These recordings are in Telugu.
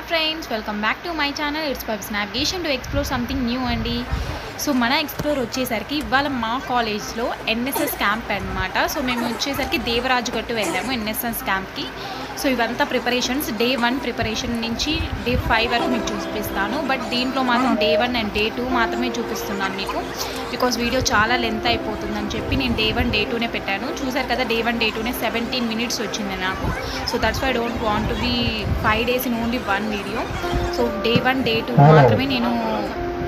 Friends, welcome back to my channel. It's pubs navigation to explore something new అండి. సో మన ఎక్స్ప్లోర్ వచ్చేసరికి ఇవాళ మా కాలేజ్లో ఎన్ఎస్ఎస్ క్యాంప్ అనమాట. సో మేము వచ్చేసరికి దేవరాజు గట్టు వెళ్ళాము ఎన్ఎస్ఎస్ క్యాంప్కి. సో ఇవంతా ప్రిపరేషన్స్, డే 1 ప్రిపరేషన్ నుంచి డే 5 వరకు మీకు చూపిస్తాను. బట్ దీంట్లో మాత్రం డే 1 అండ్ డే 2 మాత్రమే చూపిస్తున్నాను మీకు, బికాజ్ వీడియో చాలా లెంత్ అయిపోతుందని చెప్పి నేను డే 1 డే 2నే పెట్టాను. చూసారు కదా, డే 1 డే 2నే 17 minutes వచ్చింది నాకు. So that's why I don't want to be 5 days in only one video. So day 1 day 2 మాత్రమే నేను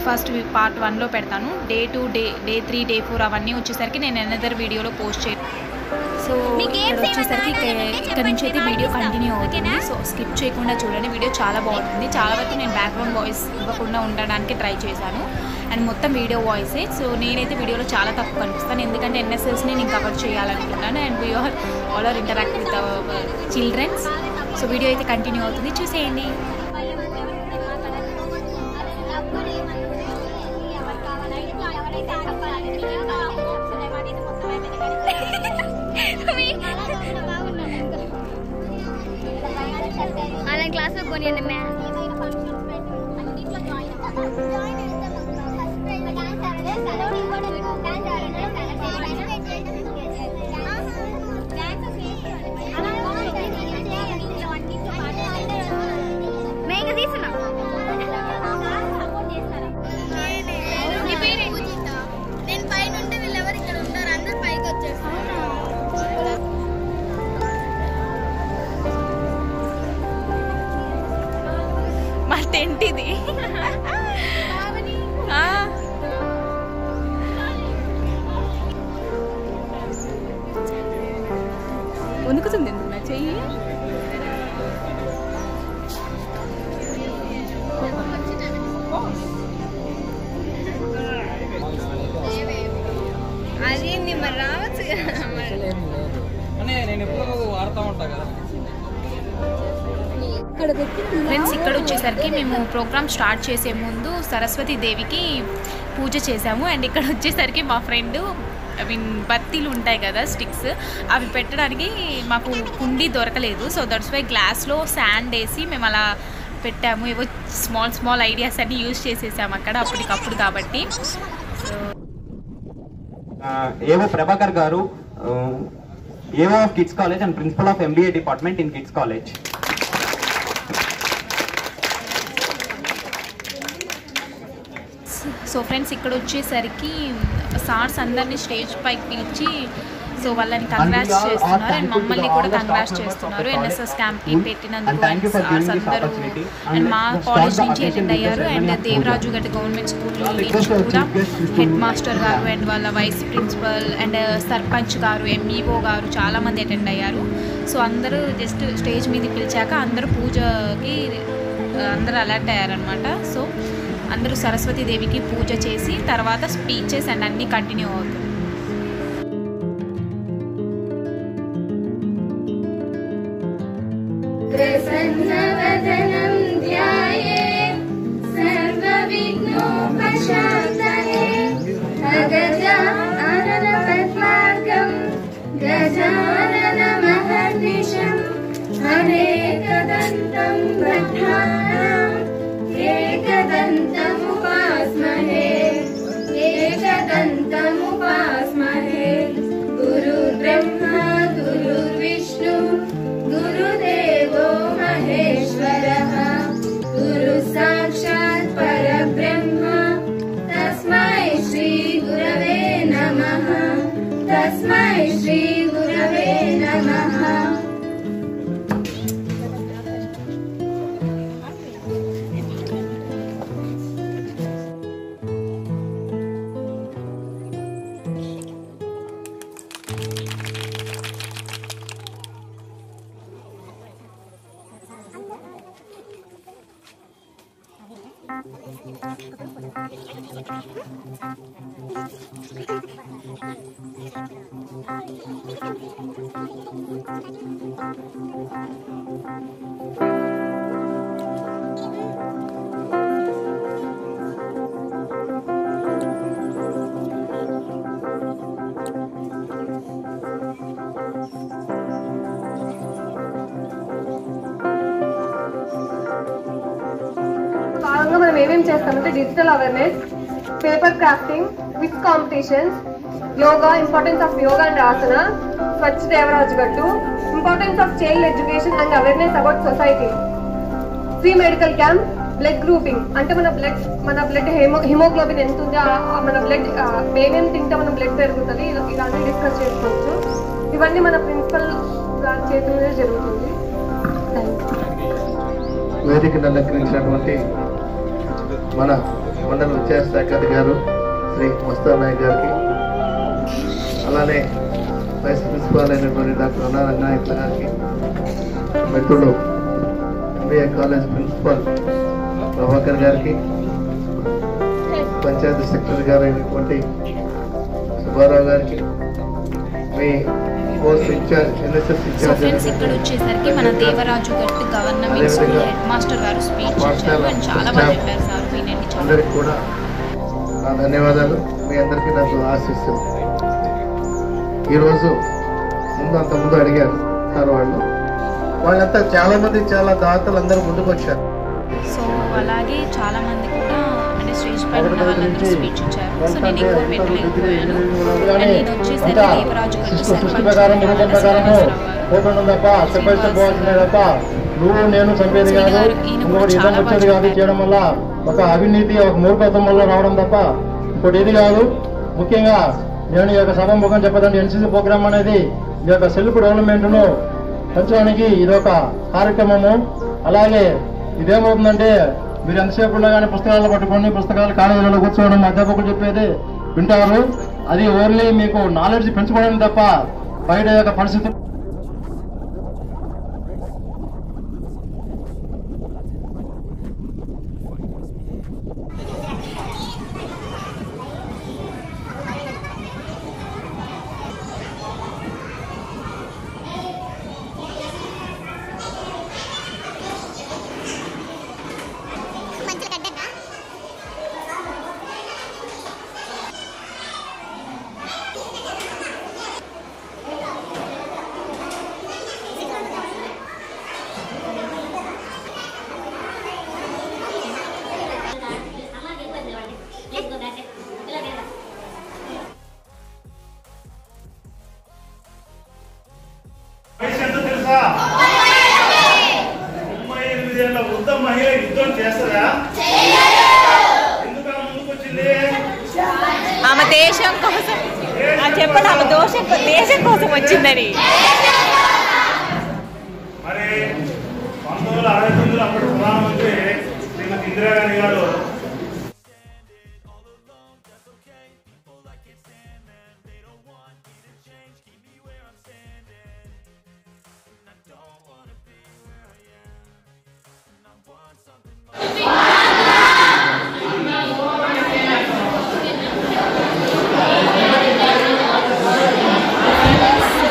ఫస్ట్ పార్ట్ 1లో పెడతాను. డే 2 డే 3 డే 4 అవన్నీ వచ్చేసరికి నేను అనదర్ వీడియోలో పోస్ట్ చేస్తాను. సో ఇక్కడ వచ్చేసరికి ఇక్కడ నుంచి అయితే వీడియో కంటిన్యూ అవుతుంది. సో స్కిప్ చేయకుండా చూడండి, వీడియో చాలా బాగుంటుంది. చాలా వరకు నేను బ్యాక్గ్రౌండ్ వాయిస్ ఇవ్వకుండా ఉండడానికి ట్రై చేశాను, అండ్ మొత్తం వీడియో వాయిసే. సో నేనైతే వీడియోలో చాలా తక్కువ కనిపిస్తాను, ఎందుకంటే ఎన్ఎస్ఎస్ని నేను కవర్ చేయాలనుకుంటాను, and we all are interact with childrens. So video అయితే కంటిన్యూ అవుతుంది, చూసేయండి. ఆన్లైన్ క్లాస్లో కొనియండి మ్యామ్. మేము తీసుకున్నాం. నేను పైన ఉంటే వీళ్ళెవరు ఇక్కడ ఉంటారు, అందరు పైకి వచ్చేస్తారు. మా టెంట్ ఇది. వణుకుతుంది నా చెయ్యి. అదేంది మరి రావచ్చు నేను ఎప్పుడు వాడుతూ ఉంటా కదా. ఫ్రెండ్స్, ఇక్కడ వచ్చేసరికి మేము ప్రోగ్రామ్ స్టార్ట్ చేసే ముందు సరస్వతి దేవికి పూజ చేసాము. అండ్ ఇక్కడ వచ్చేసరికి మా ఫ్రెండ్ బత్తీలు ఉంటాయి కదా, స్టిక్స్, అవి పెట్టడానికి మాకు కుండీ దొరకలేదు. సో దట్స్ వై గ్లాస్లో శాండ్ వేసి మేము అలా పెట్టాము. ఏవో స్మాల్ ఐడియాస్ అన్ని యూజ్ చేసేసాము అక్కడ అప్పటికప్పుడు కాబట్టి. ఏవో ప్రభాకర్ గారు, AO of kids college and principal of MBA department in kids college. So friends, ఇక్కడ వచ్చేసరికి సార్స్ అందరినీ స్టేజ్ పైకి పిలిచి సో వాళ్ళని కంగ్రాట్స్ చేస్తున్నారు, అండ్ మమ్మల్ని కూడా కంగ్రాట్స్ చేస్తున్నారు ఎన్ఎస్ఎస్ క్యాంప్కి పెట్టినందుకు సార్స్ అందరూ. అండ్ మా కాలేజ్ నుంచి అటెండ్ అయ్యారు, and Devaraju Gattu government school నుంచి కూడా హెడ్ మాస్టర్ గారు అండ్ వాళ్ళ వైస్ ప్రిన్సిపల్ అండ్ సర్పంచ్ గారు, MEO గారు చాలామంది అటెండ్ అయ్యారు. సో అందరూ జస్ట్ స్టేజ్ మీద పిలిచాక అందరూ పూజకి అందరూ అలర్ట్ అయ్యారనమాట. సో అందరూ సరస్వతి దేవికి పూజ చేసి తర్వాత స్పీచెస్ అండ్ అన్నీ కంటిన్యూ అవుతుంది. ప్రసన్నవదనం ధ్యాయేత్ సర్వవిఘ్నోపశాంతయే అగజానన పద్మార్గం గజాననమహర్నిశం అనేకదంతం బద్ధానాం एकदन्तमुपास्महे एकदन्तमुपास्महे गुरुर्ब्रह्मा गुरुर्विष्णु गुरुदेवो महेश्वरः गुरुसाक्षात् परब्रह्म तस्मै श्री गुरवे नमः तस्मै श्री गुरवे नमः. చేస్తామంటే digital awareness, paper crafting, quiz competitions, yoga, importance of yoga and asana, స్వచ్ఛ Devaraju Gattu, importance of child education and awareness about society, free medical camp, blood grouping అంటే మన బ్లడ్ హిమోగ్లోబిన్ ఎంత ఉంది, మన బ్లడ్ ఏమేమి తింటే మన బ్లడ్ పెరుగుతుంది, ఇలాంటివి డిస్కస్ చేసుకోవచ్చు. ఇవన్నీ మన ప్రిన్సిపల్ గారి చేతుల్లో జరుగుతుంది. వేదికను అలంకరించినటువంటి మన మండల విద్యాశాఖ అధికారు శ్రీ మస్తాన్ నాయక్ గారికి, అలానే వైస్ ప్రిన్సిపాల్ అయినటువంటి డాక్టర్ అన్నా రంగనాయకుల గారికి, మిత్రుడు ఎంబీఏ కాలేజ్ ప్రిన్సిపాల్ ప్రభాకర్ గారికి, పంచాయతీ సెక్రటరీ గారు అయినటువంటి సుబ్బారావు గారికి, మీ course in charge NSS so in charge friends ఇక్కడ వచ్చేసరికి మన Devaraju Gattu government school head master గారు స్పీచ్ ఇచ్చారు అండ్ చాలా బాగా చెప్పారు సార్. వినండి, చాలా అందరికి కూడా నా ధన్యవాదాలు. మీ అందరికీ నాకు ఆశిస్తుంది. ఈరోజు అంతకుముందు అడిగారు సార్ వాళ్ళంతా చాలా మంది చాలా దాతలు అందరూ ముందుకు వచ్చారు. సో అలాగే చాలా మంది కూడా అంటే స్టేజ్ పైన ఉన్న వాళ్ళందరూ స్పీచ్ ఇచ్చారు. సో నేను ఎక్కువ పెట్టలేకపోయాను. అండ్ నేను వచ్చేసరికి దేవరాజు గట్టు నువ్వు నేను చంపేది కాదు, ఇంకొకటి యుద్ధం వచ్చేది కాదు, చేయడం వల్ల ఒక అవినీతి ఒక మూర్ఖత్వం వల్ల రావడం తప్ప ఇంకోటి ఇది కాదు. ముఖ్యంగా నేను ఈ యొక్క సభాముఖం చెప్పదండి, ఎన్సీసీ ప్రోగ్రామ్ అనేది ఈ యొక్క సెల్ఫ్ డెవలప్మెంట్ను పెంచడానికి ఇదొక కార్యక్రమము. అలాగే ఇదేమవుతుందంటే మీరు ఎంతసేపు ఉండగానే పుస్తకాలు పట్టుకొని పుస్తకాలు కాలేజీలలో కూర్చోవడం, అధ్యాపకులు చెప్పేది వింటారు. అది ఓన్లీ మీకు నాలెడ్జ్ పెంచుకోవడం తప్ప బయట యొక్క పరిస్థితులు వృద్ధ మహిళ యుద్ధం చేస్తారా? ఎందుకు ముందుకు వచ్చింది? ఆమె దేశం కోసం చెప్పండి, ఆమె దేశం కోసం వచ్చిందని. మరి 1969 అప్పటి ప్రధానమంత్రి శ్రీమతి ఇందిరాగాంధీ గారు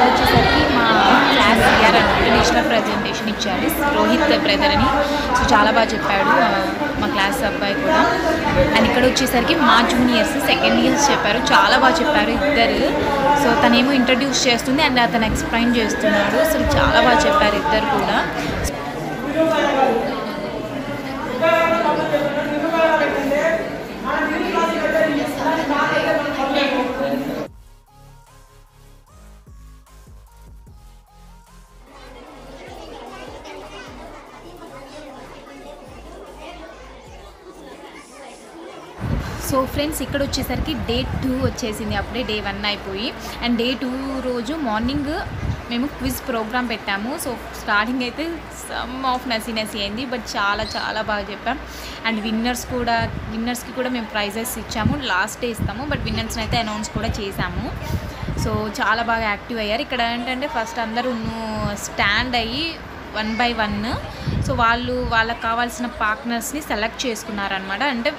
వచ్చేసరికి మా క్లాస్ ఇయర్ నేషనల్ ప్రజెంటేషన్ ఇచ్చాడు రోహిత్ బ్రదర్ అని. సో చాలా బాగా చెప్పాడు మా క్లాస్ అబ్బాయి కూడా. అండ్ ఇక్కడ వచ్చేసరికి మా జూనియర్స్ సెకండ్ ఇయర్స్ చెప్పారు, చాలా బాగా చెప్పారు ఇద్దరు. సో తనేమో ఇంట్రడ్యూస్ చేస్తుంది అండ్ అతను ఎక్స్ప్లెయిన్ చేస్తున్నాడు. అసలు చాలా బాగా చెప్పారు ఇద్దరు కూడా. సో ఫ్రెండ్స్ ఇక్కడ వచ్చేసరికి డే 2 వచ్చేసింది, అప్పుడే డే 1 అయిపోయి. అండ్ డే 2 రోజు మార్నింగ్ మేము క్విజ్ ప్రోగ్రామ్ పెట్టాము. సో స్టార్టింగ్ అయితే సమ్ ఆఫ్ నసి అయింది, బట్ చాలా చాలా బాగా చెప్పాం. అండ్ విన్నర్స్కి కూడా మేము ప్రైజెస్ ఇచ్చాము. లాస్ట్ డే ఇస్తాము, బట్ విన్నర్స్ని అయితే అనౌన్స్ కూడా చేశాము. సో చాలా బాగా యాక్టివ్ అయ్యారు. ఇక్కడ ఏంటంటే ఫస్ట్ అందరూ స్టాండ్ అయ్యి 1 by 1 సో వాళ్ళకి కావాల్సిన పార్ట్నర్స్ని సెలెక్ట్ చేసుకున్నారనమాట. అంటే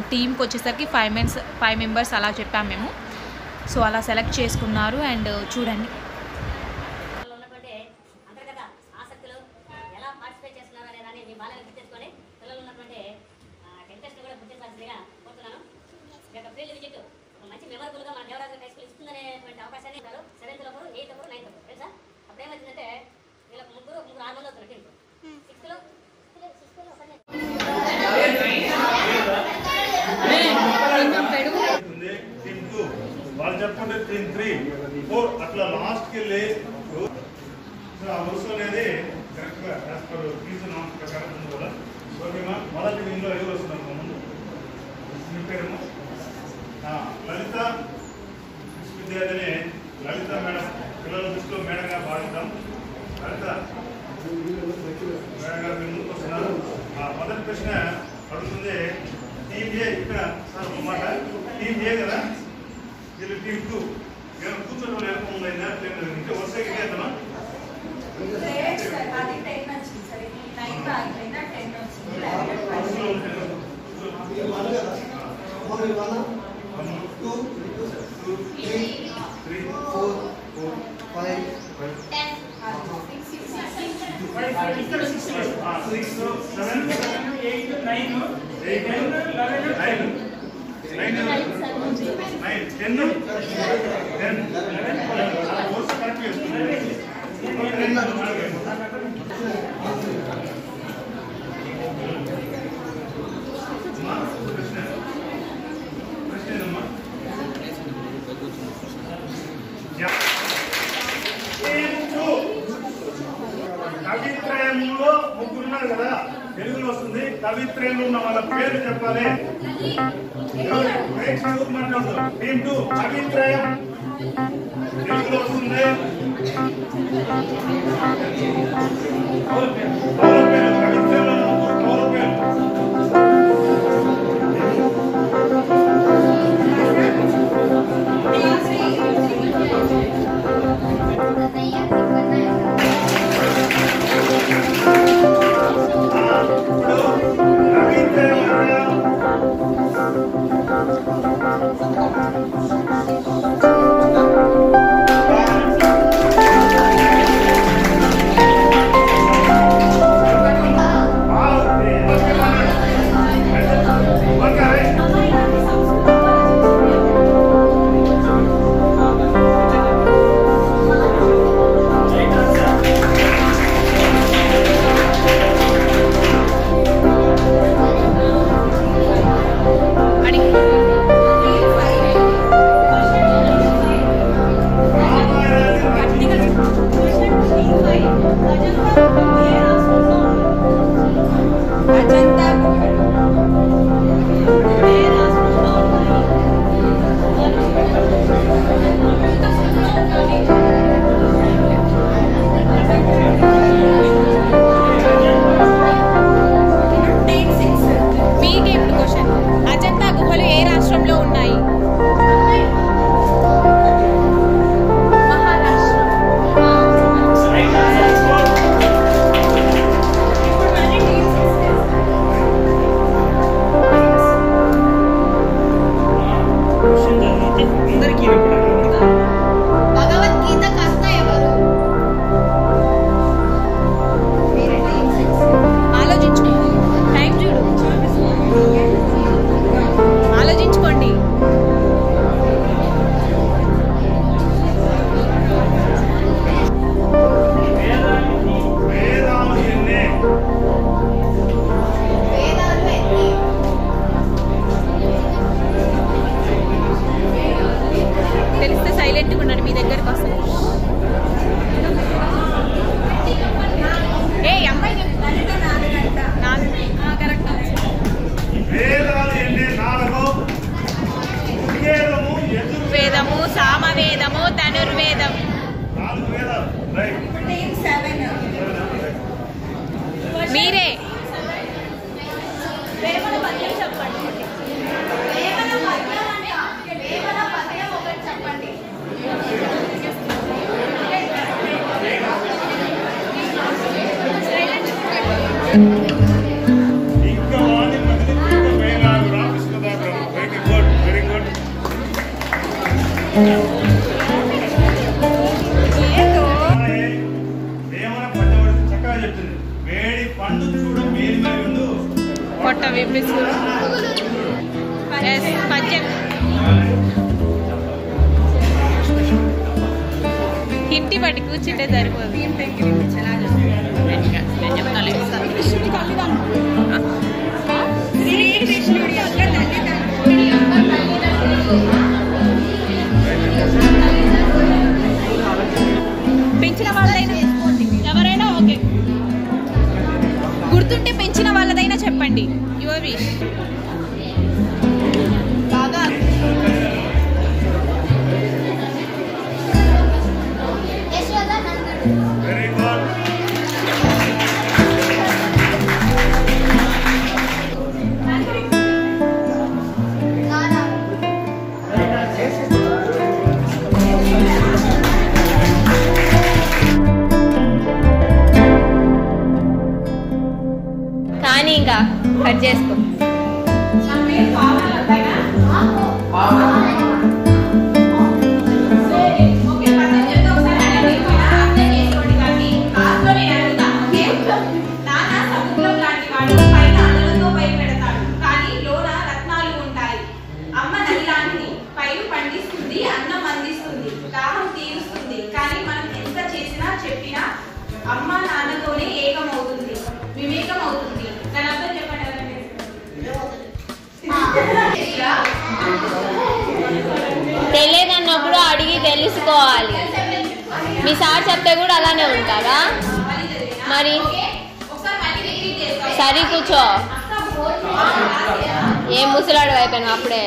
టీంకి వచ్చేసరికి 5 మెంబర్స్ అలా చెప్పాము మేము. సో అలా సెలెక్ట్ చేసుకున్నారు. అండ్ చూడండి మంచి మెమరబుల్గా మన దేవరాజు హై స్కూల్ ఇస్తుందనేటువంటి అవకాశాన్ని 7th 8th 9th తెలుసా. అప్పుడు ఏమవుతుందంటే వీళ్ళకి ముగ్గురు 6 మంది అవుతారు టీంకు. 6th లో చెప్పుకుంటే టీమ్ 3, 4 అట్లా లాస్ట్కి వెళ్ళి ఆ వరుస అనేది కరెక్ట్గా యాజ్ పర్ ఫీజు నామ్స్ ప్రకారం ఉంది కదా. ఓకేమా, మొదటి దీనిలో ఎవరు వస్తున్నారు ముందు? మీ పేరేమో లలిత విద్యార్థిని లలిత మేడం. పిల్లల దృష్టిలో మేడంగా భావిద్దాం. లలిత మేడం గారు మీరు ముందుకు వస్తున్నారు. మొదటి ప్రశ్న అడుగుతుంది టీమ్ ఏ. ఇక్కడ సార్ ఒక మాట, టీమ్ ఏ కదా, వీళ్ళు టీమ్ 2. ఏమైనా కూర్చోవడం లేకుండా ఇంకా వరుసగా ఇదేద్దామా? కవిత్రయంలో ముగ్గురున్నారు కదా, తెలుగులో వస్తుంది. కవిత్రయంలో ఉన్న వాళ్ళ పేరు చెప్పాలి. మాట్లాడుతూ టీమ్ 2 కవిత్రయం తెలుగులో వస్తుంది. కవిత్రయంలో ముగ్గురు పేరు. మీరే పొట్ట విప్పిస్తూ పద్యం ఇంటి పట్టి కూర్చుంటే సరిపోదు. శ్రీకృష్ణుడి యొక్క తల్లిదండ్రులు వెరీ గుడ్. కానీ ఇంకా కట్ చేసుకో. అమ్మ నాన్నతోనే ఏకమవుతుంది, వివేకం అవుతుంది. దాని అర్థం చెప్పండి. తెలియదన్నప్పుడు అడిగి తెలుసుకోవాలి. మీ సార్ చెప్తే కూడా అలానే ఉంటారా? మరి సరి కూర్చో. ఏం ముసలాడు అయిపోయాను అప్పుడే.